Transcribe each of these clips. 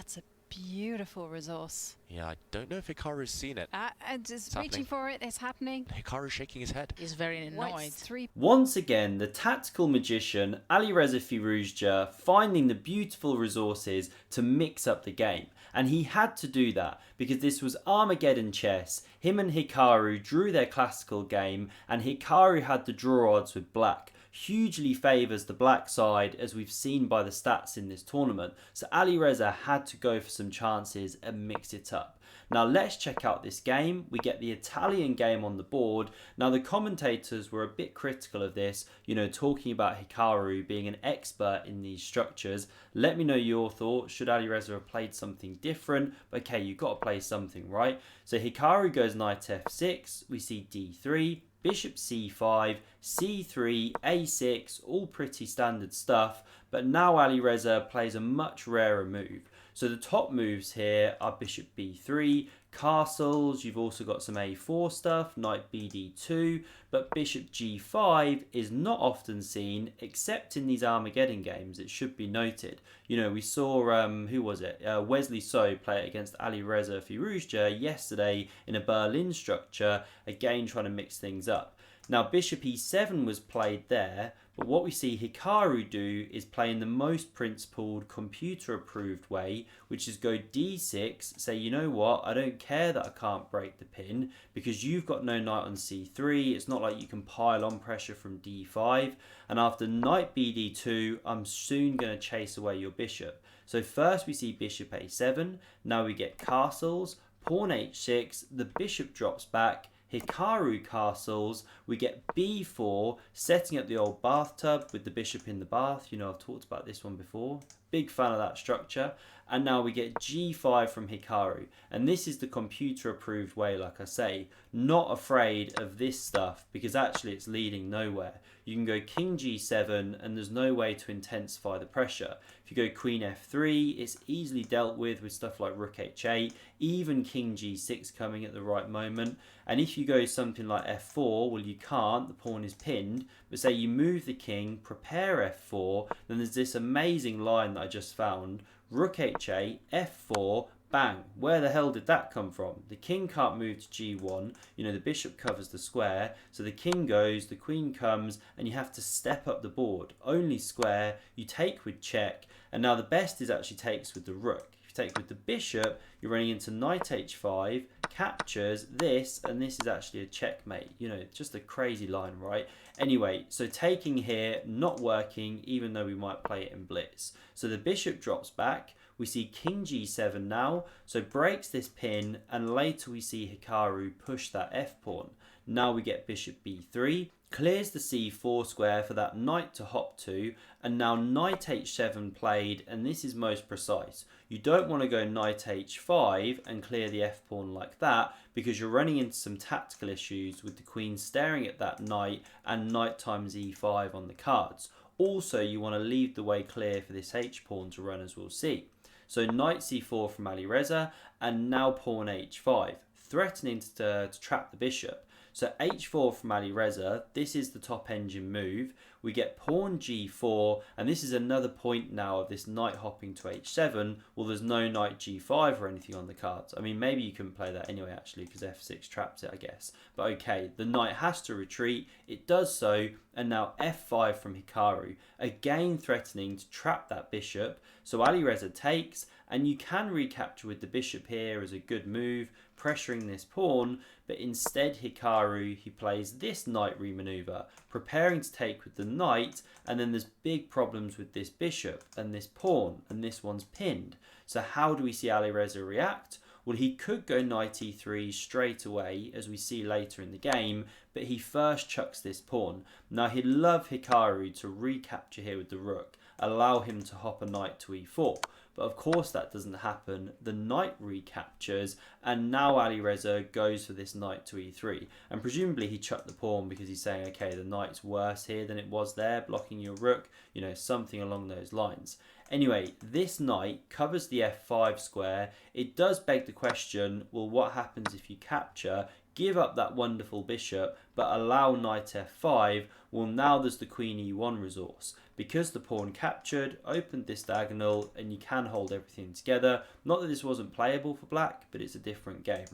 That's a beautiful resource. Yeah, I don't know if Hikaru's seen it. And just It's reaching happening. for it. It's happening. Hikaru's shaking his head. He's very annoyed. White's 3. Once again, the tactical magician Alireza Firouzja finding the beautiful resources to mix up the game. And he had to do that because this was Armageddon chess. Him and Hikaru drew their classical game, and Hikaru had the draw odds with black. Hugely favours the black side, as we've seen by the stats in this tournament. So Alireza had to go for some chances and mix it up. Now let's check out this game. We get the Italian game on the board. Now the commentators were a bit critical of this, talking about Hikaru being an expert in these structures. Let me know your thoughts. Should Alireza have played something different? Okay, you've got to play something, right? So Hikaru goes knight f6. We see d3. Bishop c5, c3, a6, all pretty standard stuff, but now Alireza plays a much rarer move. So the top moves here are bishop b3, castles, you've also got some a4 stuff, knight bd2, but bishop g5 is not often seen except in these Armageddon games, it should be noted. We saw, who was it? Wesley So play it against Alireza Firouzja yesterday in a Berlin structure, again trying to mix things up. Now bishop e7 was played there, but what we see Hikaru do is play in the most principled, computer approved way, which is go d6, say, you know what, I don't care that I can't break the pin because you've got no knight on c3, it's not like you can pile on pressure from d5, and after knight bd2, I'm soon going to chase away your bishop. So first we see bishop a7, now we get castles, pawn h6, the bishop drops back, Hikaru castles, we get b4, setting up the old bathtub with the bishop in the bath. I've talked about this one before. Big fan of that structure. And now we get g5 from Hikaru. And this is the computer approved way, like I say. Not afraid of this stuff because actually it's leading nowhere. You can go king g7 and there's no way to intensify the pressure. If you go queen f3, it's easily dealt with stuff like rook h8, even king g6 coming at the right moment. And if you go something like f4, well you can't, the pawn is pinned, but say you move the king, prepare f4, then there's this amazing line that I just found, rook h8, f4, bang. Where the hell did that come from? The king can't move to g1, the bishop covers the square, so the king goes, the queen comes, and you have to step up the board. Only square, you take with check, and now the best is actually takes with the rook. If you take with the bishop, you're running into knight h5, captures this, and this is actually a checkmate. Just a crazy line, right? Anyway, so taking here, not working, even though we might play it in blitz. So the bishop drops back, we see king g7 now, so breaks this pin, and later we see Hikaru push that f-pawn. Now we get bishop b3, clears the c4 square for that knight to hop to, and now knight h7 played, and this is most precise. You don't want to go knight h5 and clear the f-pawn like that, because you're running into some tactical issues with the queen staring at that knight and knight times e5 on the cards. Also, you want to leave the way clear for this h-pawn to run, as we'll see. So knight c4 from Alireza, and now pawn h5, threatening to trap the bishop. So h4 from Alireza, this is the top engine move. We get pawn g4, and this is another point now of this knight hopping to h7. Well, there's no knight g5 or anything on the cards. I mean, maybe you couldn't play that anyway, actually, because f6 traps it, I guess. But okay, the knight has to retreat. It does so, and now f5 from Hikaru, again threatening to trap that bishop. So Alireza takes, and you can recapture with the bishop here as a good move, pressuring this pawn, but instead Hikaru, he plays this knight remaneuver, preparing to take with the knight, and then there's big problems with this bishop and this pawn, and this one's pinned. So how do we see Alireza react? Well, he could go knight e3 straight away, as we see later in the game, but he first chucks this pawn. Now, he'd love Hikaru to recapture here with the rook, allow him to hop a knight to e4. But of course that doesn't happen. The knight recaptures, and now Alireza goes for this knight to e3. And presumably he chucked the pawn because he's saying, okay, the knight's worse here than it was there, blocking your rook, something along those lines. Anyway, this knight covers the f5 square. It does beg the question, well, what happens if you capture? give up that wonderful bishop, but allow knight f5, well, now there's the queen e1 resource. Because the pawn captured, opened this diagonal, and you can hold everything together. Not that this wasn't playable for black, but it's a different game.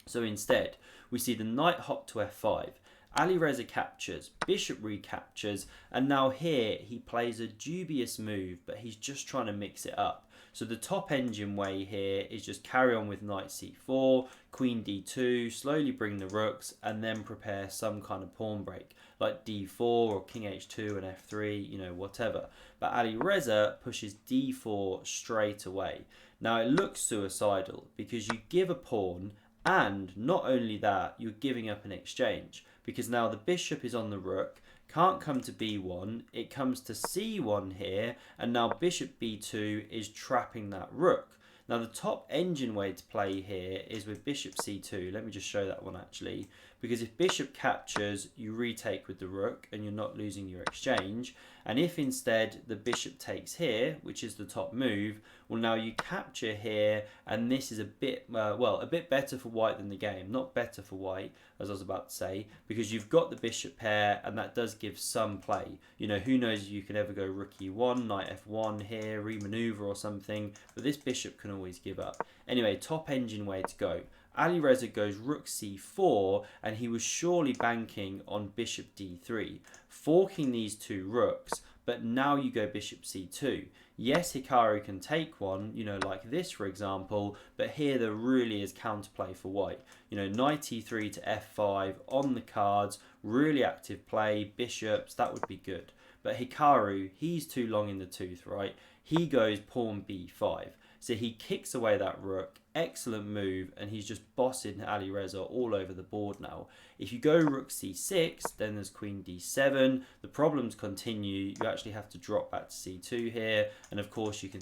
So instead, we see the knight hop to f5. Alireza captures, bishop recaptures, and now here he plays a dubious move, but he's just trying to mix it up. So the top engine way here is just carry on with knight c4, queen d2, slowly bring the rooks, and then prepare some kind of pawn break, like d4 or king h2 and f3, you know, whatever. But Alireza pushes d4 straight away. Now it looks suicidal because you give a pawn, and not only that, you're giving up an exchange, because now the bishop is on the rook, can't come to b1, it comes to c1 here, and now bishop b2 is trapping that rook. Now the top engine way to play here is with bishop c2. Let me just show that one actually, because if bishop captures, you retake with the rook and you're not losing your exchange. And if instead the bishop takes here, which is the top move, well, now you capture here, and this is a bit, well, a bit better for white than the game. Not better for white, as I was about to say, because you've got the bishop pair, and that does give some play. You know, who knows if you can ever go rook e1, knight f1 here, remaneuver or something, but this bishop can always give up. Anyway, top engine way to go. Alireza goes rook c4, and he was surely banking on bishop d3, forking these two rooks, but now you go bishop c2. Yes, Hikaru can take one, you know, like this for example, but here there really is counterplay for white. You know, knight e3 to f5 on the cards, really active play, bishops, that would be good. But Hikaru, he's too long in the tooth, right? He goes pawn b5. So he kicks away that rook, excellent move, and he's just bossing Alireza all over the board now. If you go rook c6, then there's queen d7, the problems continue, you actually have to drop back to c2 here, and of course you can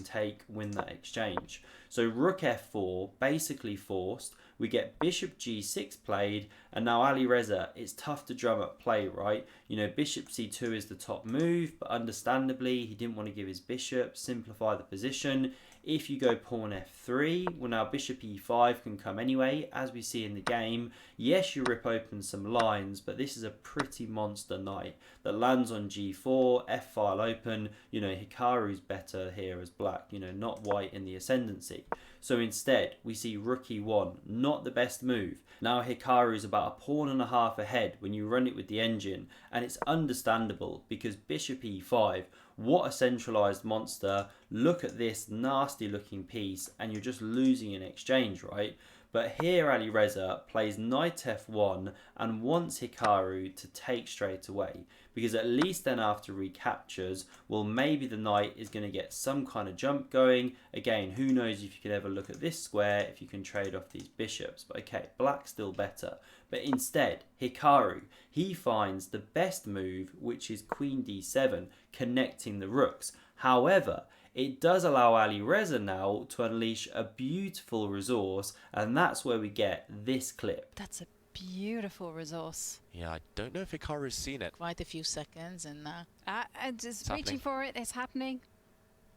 win that exchange. So rook f4, basically forced, we get bishop g6 played, and now Alireza, it's tough to drum up play, right? You know, bishop c2 is the top move, but understandably, he didn't want to give his bishop, simplify the position. If you go pawn f3, well, now bishop e5 can come anyway, as we see in the game. Yes, you rip open some lines, but this is a pretty monster knight that lands on g4, f-file open. You know, Hikaru's better here as black, you know, not white in the ascendancy. So instead, we see rook e1, not the best move. Now Hikaru's about a pawn and a half ahead when you run it with the engine, and it's understandable because bishop e5, what a centralized monster. Look at this nasty looking piece, and you're just losing an exchange, right? But here Alireza plays knight f1 and wants Hikaru to take straight away, because at least then after recaptures, well, maybe the knight is going to get some kind of jump going. Again, who knows if you can ever look at this square, if you can trade off these bishops. But okay, black's still better. But instead, Hikaru, he finds the best move, which is queen d7, connecting the rooks. However, it does allow Alireza now to unleash a beautiful resource, and that's where we get this clip. That's a beautiful resource. Yeah, I don't know if Hikaru's seen it. Quite a few seconds, and I'm just It's reaching happening. for it. It's happening.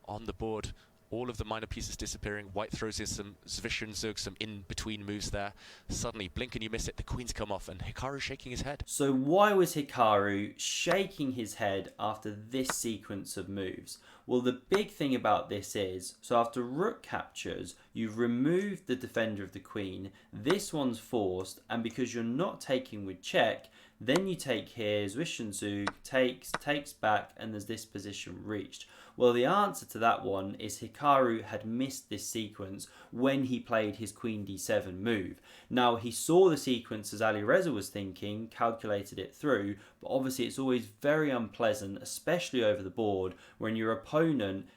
On the board, all of the minor pieces disappearing. White throws in some Zwischenzug, some in-between moves there. Suddenly, blink and you miss it, the queen's come off, and Hikaru's shaking his head. So why was Hikaru shaking his head after this sequence of moves? Well, the big thing about this is, so after rook captures, you've removed the defender of the queen, this one's forced, and because you're not taking with check, then you take here, Zwischenzug, takes back, and there's this position reached. Well, the answer to that one is Hikaru had missed this sequence when he played his queen d7 move. Now, he saw the sequence as Alireza was thinking, calculated it through, but obviously it's always very unpleasant, especially over the board, when your opponent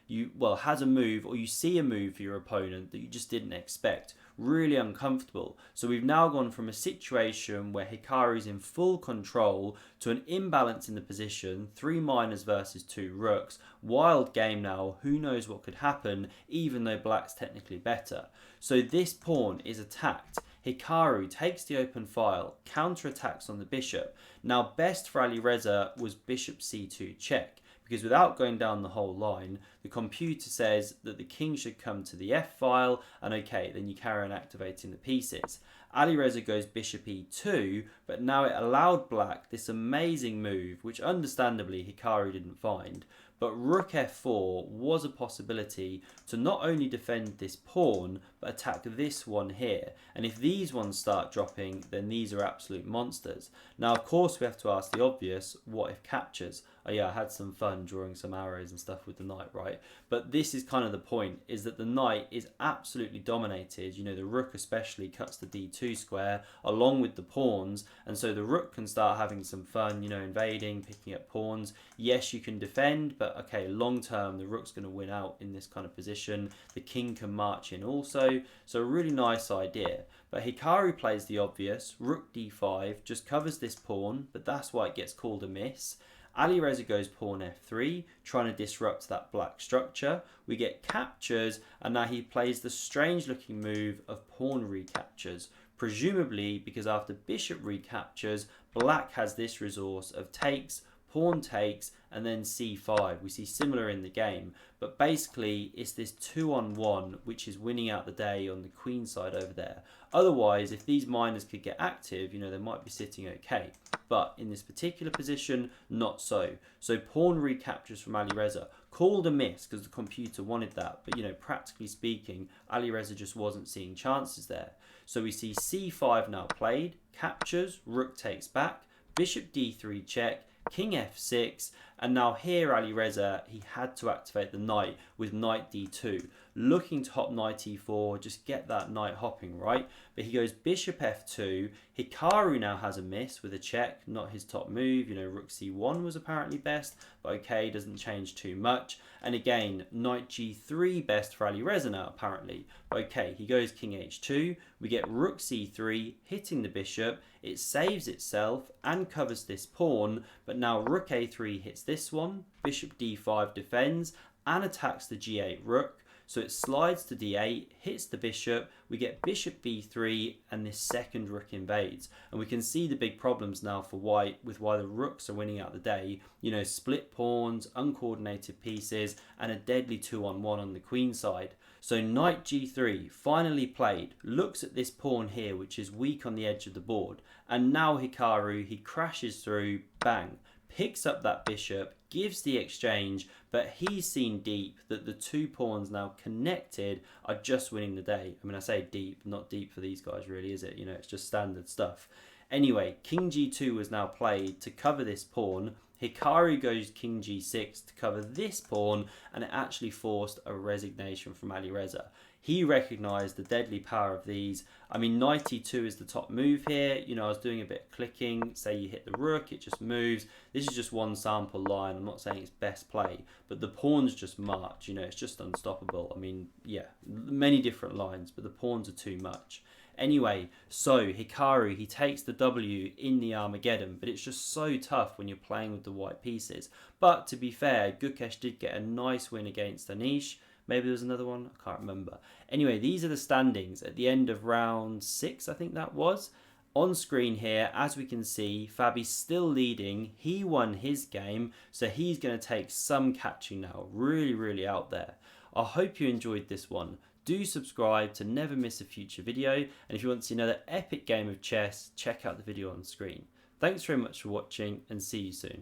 has a move, or you see a move for your opponent that you just didn't expect. Really uncomfortable. So we've now gone from a situation where Hikaru's in full control to an imbalance in the position, 3 minors versus 2 rooks. Wild game now, who knows what could happen, even though black's technically better. So this pawn is attacked. Hikaru takes the open file, counterattacks on the bishop. Now best for Alireza was bishop c2 check, because without going down the whole line, the computer says that the king should come to the F file, and okay, then you carry on activating the pieces. Alireza goes bishop e2, but now it allowed black this amazing move, which understandably Hikaru didn't find. But rook f4 was a possibility to not only defend this pawn, but attack this one here. And if these ones start dropping, then these are absolute monsters. Now, of course, we have to ask the obvious, what if captures? Oh yeah, I had some fun drawing some arrows and stuff with the knight, right? But this is kind of the point, is that the knight is absolutely dominated. You know, the rook especially cuts the d2 square along with the pawns. And so the rook can start having some fun, you know, invading, picking up pawns. Yes, you can defend, but okay, long term, the rook's going to win out in this kind of position. The king can march in also. So a really nice idea. But Hikaru plays the obvious. Rook d5 just covers this pawn, but that's why it gets called a miss. Alireza goes pawn f3, trying to disrupt that black structure. We get captures, and now he plays the strange looking move of pawn recaptures. Presumably because after bishop recaptures, black has this resource of takes, pawn takes, and then c5. We see similar in the game, but basically it's this 2-on-1 which is winning out the day on the queen side over there. Otherwise, if these miners could get active, you know, they might be sitting okay. But in this particular position, not so. So pawn recaptures from Alireza. Called a miss because the computer wanted that, but you know, practically speaking, Alireza just wasn't seeing chances there. So we see c5 now played, captures, rook takes back, bishop d3 check, king f6, and now here Alireza, he had to activate the knight with knight d2, looking to hop knight e4, just get that knight hopping, right? But he goes bishop f2. Hikaru now has a miss with a check, not his top move. You know, rook c1 was apparently best, but okay, doesn't change too much. And again, knight g3 best for Alireza now, apparently. But okay, he goes king h2. We get rook c3, hitting the bishop. It saves itself and covers this pawn, but now rook a3 hits this one, bishop d5 defends and attacks the g8 rook. So it slides to d8, hits the bishop, we get bishop b3, and this second rook invades. And we can see the big problems now for white with why the rooks are winning out the day. You know, split pawns, uncoordinated pieces, and a deadly 2-on-1 on the queen side. So knight g3 finally played, looks at this pawn here which is weak on the edge of the board, and now Hikaru, he crashes through, bang, picks up that bishop, gives the exchange, but he's seen deep that the two pawns now connected are just winning the day. I mean, I say deep, not deep for these guys really, is it? You know, it's just standard stuff. Anyway, king g2 was now played to cover this pawn. Hikaru goes king g6 to cover this pawn, and it actually forced a resignation from Alireza. He recognised the deadly power of these. I mean, knight e2 is the top move here. You know, I was doing a bit of clicking. Say you hit the rook, it just moves. This is just one sample line. I'm not saying it's best play, but the pawns just march. You know, it's just unstoppable. I mean, yeah, many different lines, but the pawns are too much. Anyway, so Hikaru, he takes the W in the Armageddon, but it's just so tough when you're playing with the white pieces. But to be fair, Gukesh did get a nice win against Anish. Maybe there was another one, I can't remember. Anyway, these are the standings at the end of round 6, I think that was. On screen here, as we can see, Fabi's still leading. He won his game, so he's going to take some catching now. Really, really out there. I hope you enjoyed this one. Do subscribe to never miss a future video, and if you want to see another epic game of chess, check out the video on screen. Thanks very much for watching, and see you soon.